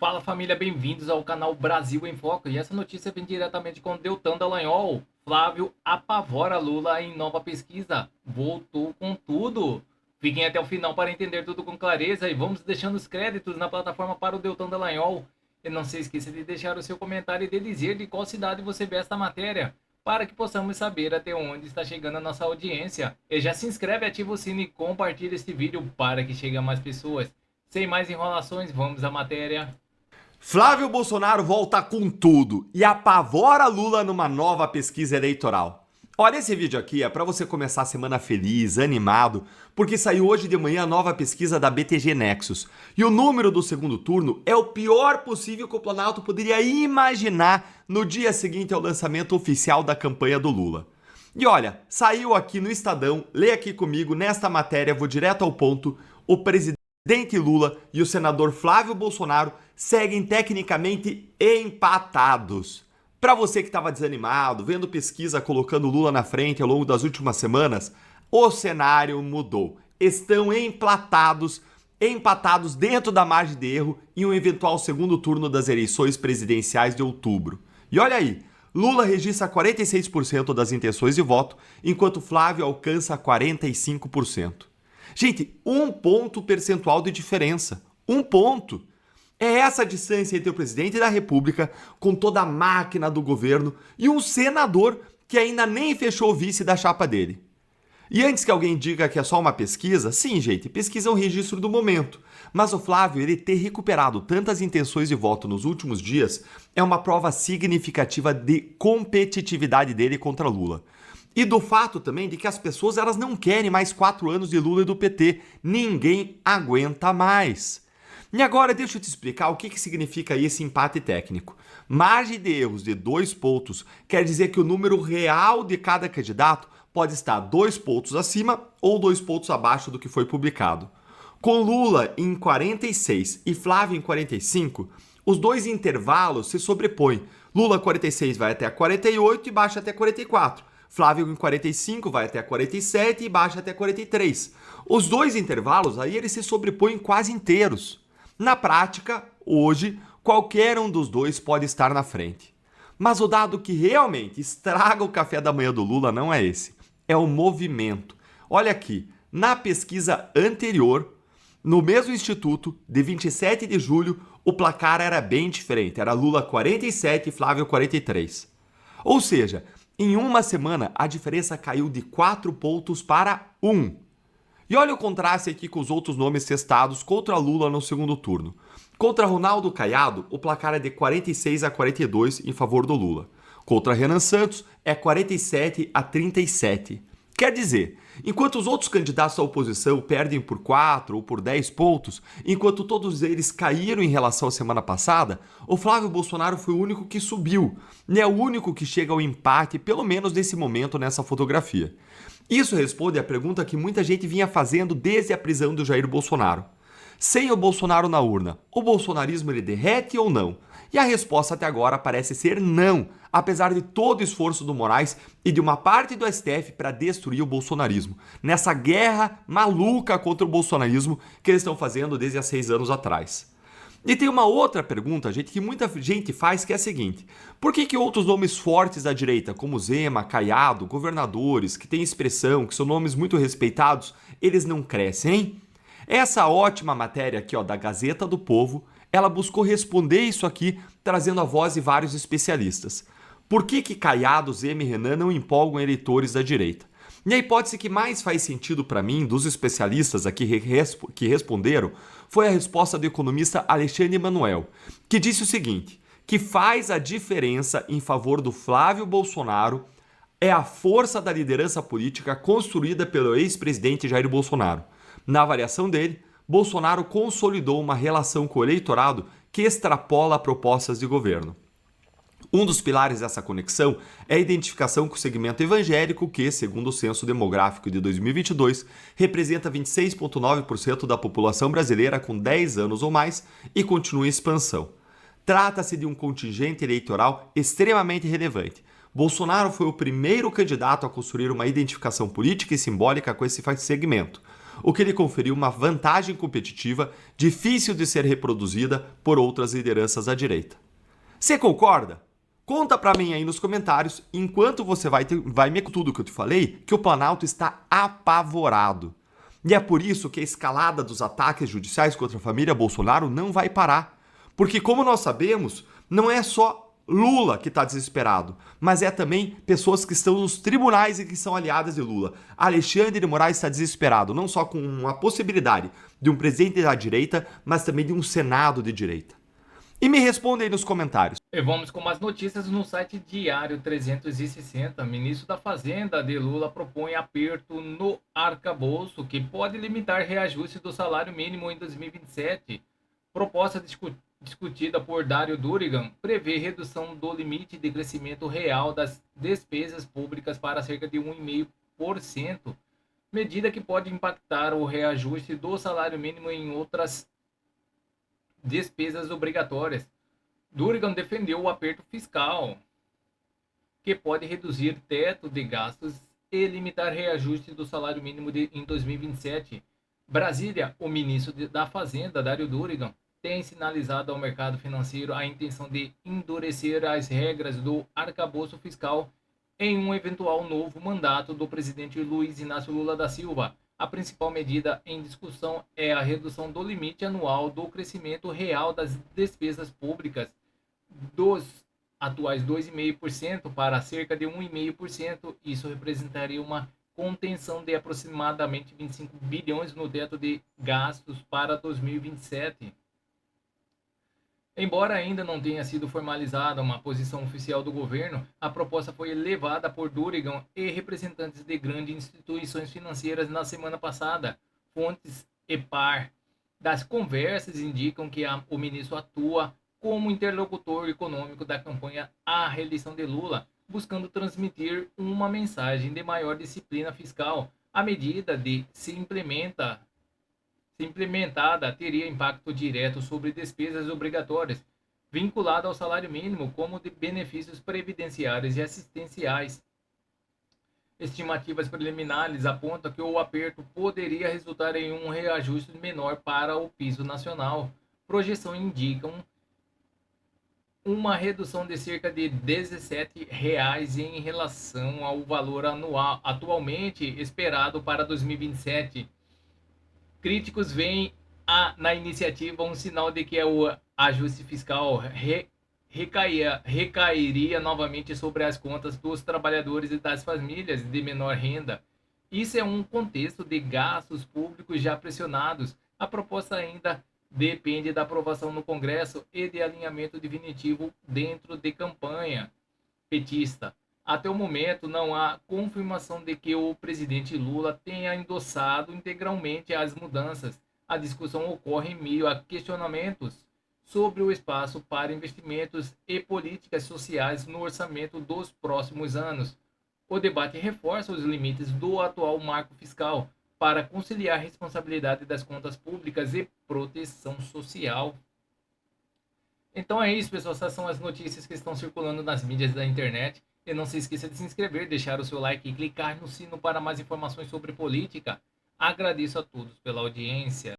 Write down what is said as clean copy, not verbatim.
Fala família, bem-vindos ao canal Brasil em Foco. E essa notícia vem diretamente com Deltan Dallagnol. Flávio apavora Lula em nova pesquisa. Voltou com tudo. Fiquem até o final para entender tudo com clareza e vamos deixando os créditos na plataforma para o Deltan Dallagnol. E não se esqueça de deixar o seu comentário e de dizer de qual cidade você vê esta matéria, para que possamos saber até onde está chegando a nossa audiência. E já se inscreve, ativa o sino e compartilha este vídeo para que chegue a mais pessoas. Sem mais enrolações, vamos à matéria. Flávio Bolsonaro volta com tudo e apavora Lula numa nova pesquisa eleitoral. Olha, esse vídeo aqui é para você começar a semana feliz, animado, porque saiu hoje de manhã a nova pesquisa da BTG Nexus. E o número do segundo turno é o pior possível que o Planalto poderia imaginar no dia seguinte ao lançamento oficial da campanha do Lula. E olha, saiu aqui no Estadão, lê aqui comigo, nesta matéria, vou direto ao ponto, o presidente Lula e o senador Flávio Bolsonaro seguem tecnicamente empatados. Para você que estava desanimado, vendo pesquisa colocando Lula na frente ao longo das últimas semanas, o cenário mudou. Estão empatados dentro da margem de erro em um eventual segundo turno das eleições presidenciais de outubro. E olha aí, Lula registra 46% das intenções de voto, enquanto Flávio alcança 45%. Gente, 1 ponto percentual de diferença. 1 ponto. É essa a distância entre o presidente da República, com toda a máquina do governo, e um senador que ainda nem fechou o vice da chapa dele. E antes que alguém diga que é só uma pesquisa, sim, gente, pesquisa é um registro do momento. Mas o Flávio, ele ter recuperado tantas intenções de voto nos últimos dias, é uma prova significativa de competitividade dele contra Lula. E do fato também de que as pessoas elas não querem mais 4 anos de Lula e do PT. Ninguém aguenta mais. E agora deixa eu te explicar o que significa esse empate técnico. Margem de erros de 2 pontos quer dizer que o número real de cada candidato pode estar 2 pontos acima ou 2 pontos abaixo do que foi publicado. Com Lula em 46 e Flávio em 45, os dois intervalos se sobrepõem. Lula 46 vai até 48 e baixa até 44. Flávio em 45 vai até 47 e baixa até 43. Os dois intervalos aí eles se sobrepõem quase inteiros. Na prática, hoje, qualquer um dos dois pode estar na frente. Mas o dado que realmente estraga o café da manhã do Lula não é esse. É o movimento. Olha aqui, na pesquisa anterior, no mesmo instituto, de 27 de julho, o placar era bem diferente. Era Lula 47 e Flávio 43. Ou seja, em uma semana, a diferença caiu de 4 pontos para 1. E olha o contraste aqui com os outros nomes testados contra Lula no segundo turno. Contra Ronaldo Caiado, o placar é de 46 a 42 em favor do Lula. Contra Renan Santos, é 47 a 37. Quer dizer, enquanto os outros candidatos à oposição perdem por 4 ou por 10 pontos, enquanto todos eles caíram em relação à semana passada, o Flávio Bolsonaro foi o único que subiu. É o único que chega ao empate, pelo menos nesse momento, nessa fotografia. Isso responde à pergunta que muita gente vinha fazendo desde a prisão do Jair Bolsonaro. Sem o Bolsonaro na urna, o bolsonarismo ele derrete ou não? E a resposta até agora parece ser não, apesar de todo o esforço do Moraes e de uma parte do STF para destruir o bolsonarismo, nessa guerra maluca contra o bolsonarismo que eles estão fazendo desde há 6 anos atrás. E tem uma outra pergunta, gente, que muita gente faz, que é a seguinte: por que outros nomes fortes da direita, como Zema, Caiado, governadores, que têm expressão, que são nomes muito respeitados, eles não crescem, hein? Essa ótima matéria aqui, ó, da Gazeta do Povo, ela buscou responder isso aqui, trazendo a voz de vários especialistas. Por que Caiado, Zema e Renan não empolgam eleitores da direita? E a hipótese que mais faz sentido para mim, dos especialistas aqui que responderam, foi a resposta do economista Alexandre Manuel, que disse o seguinte: que faz a diferença em favor do Flávio Bolsonaro é a força da liderança política construída pelo ex-presidente Jair Bolsonaro. Na avaliação dele, Bolsonaro consolidou uma relação com o eleitorado que extrapola propostas de governo. Um dos pilares dessa conexão é a identificação com o segmento evangélico que, segundo o Censo Demográfico de 2022, representa 26,9% da população brasileira com 10 anos ou mais e continua em expansão. Trata-se de um contingente eleitoral extremamente relevante. Bolsonaro foi o primeiro candidato a construir uma identificação política e simbólica com esse segmento. o que lhe conferiu uma vantagem competitiva difícil de ser reproduzida por outras lideranças à direita. Você concorda? Conta pra mim aí nos comentários, enquanto você vai me tudo que eu te falei, que o Planalto está apavorado. E é por isso que a escalada dos ataques judiciais contra a família Bolsonaro não vai parar. Porque, como nós sabemos, não é só Lula que está desesperado, mas é também pessoas que estão nos tribunais e que são aliadas de Lula. Alexandre de Moraes está desesperado, não só com a possibilidade de um presidente da direita, mas também de um Senado de direita. E me responde aí nos comentários. E vamos com as notícias no site Diário 360. Ministro da Fazenda de Lula propõe aperto no arcabouço que pode limitar reajuste do salário mínimo em 2027. Proposta discutida por Dário Durigan prevê redução do limite de crescimento real das despesas públicas para cerca de 1,5%, medida que pode impactar o reajuste do salário mínimo em outras despesas obrigatórias. Durigan defendeu o aperto fiscal, que pode reduzir teto de gastos e limitar reajuste do salário mínimo em 2027. Brasília, o ministro da Fazenda, Dário Durigan, tem sinalizado ao mercado financeiro a intenção de endurecer as regras do arcabouço fiscal em um eventual novo mandato do presidente Luiz Inácio Lula da Silva. A principal medida em discussão é a redução do limite anual do crescimento real das despesas públicas dos atuais 2,5% para cerca de 1,5%. Isso representaria uma contenção de aproximadamente 25 bilhões no teto de gastos para 2027. Embora ainda não tenha sido formalizada uma posição oficial do governo, a proposta foi levada por Durigan e representantes de grandes instituições financeiras na semana passada. Fontes EPAR das conversas indicam que o ministro atua como interlocutor econômico da campanha à reeleição de Lula, buscando transmitir uma mensagem de maior disciplina fiscal. A medida se implementada, teria impacto direto sobre despesas obrigatórias, vinculado ao salário mínimo, como de benefícios previdenciários e assistenciais. Estimativas preliminares apontam que o aperto poderia resultar em um reajuste menor para o piso nacional. Projeções indicam uma redução de cerca de R$ 17,00 em relação ao valor anual atualmente esperado para 2027. Críticos veem na iniciativa um sinal de que o ajuste fiscal recairia novamente sobre as contas dos trabalhadores e das famílias de menor renda. Isso é um contexto de gastos públicos já pressionados. A proposta ainda depende da aprovação no Congresso e de alinhamento definitivo dentro de campanha petista. Até o momento, não há confirmação de que o presidente Lula tenha endossado integralmente as mudanças. A discussão ocorre em meio a questionamentos sobre o espaço para investimentos e políticas sociais no orçamento dos próximos anos. O debate reforça os limites do atual marco fiscal para conciliar a responsabilidade das contas públicas e proteção social. Então é isso, pessoal. Essas são as notícias que estão circulando nas mídias da internet. E não se esqueça de se inscrever, deixar o seu like e clicar no sino para mais informações sobre política. Agradeço a todos pela audiência.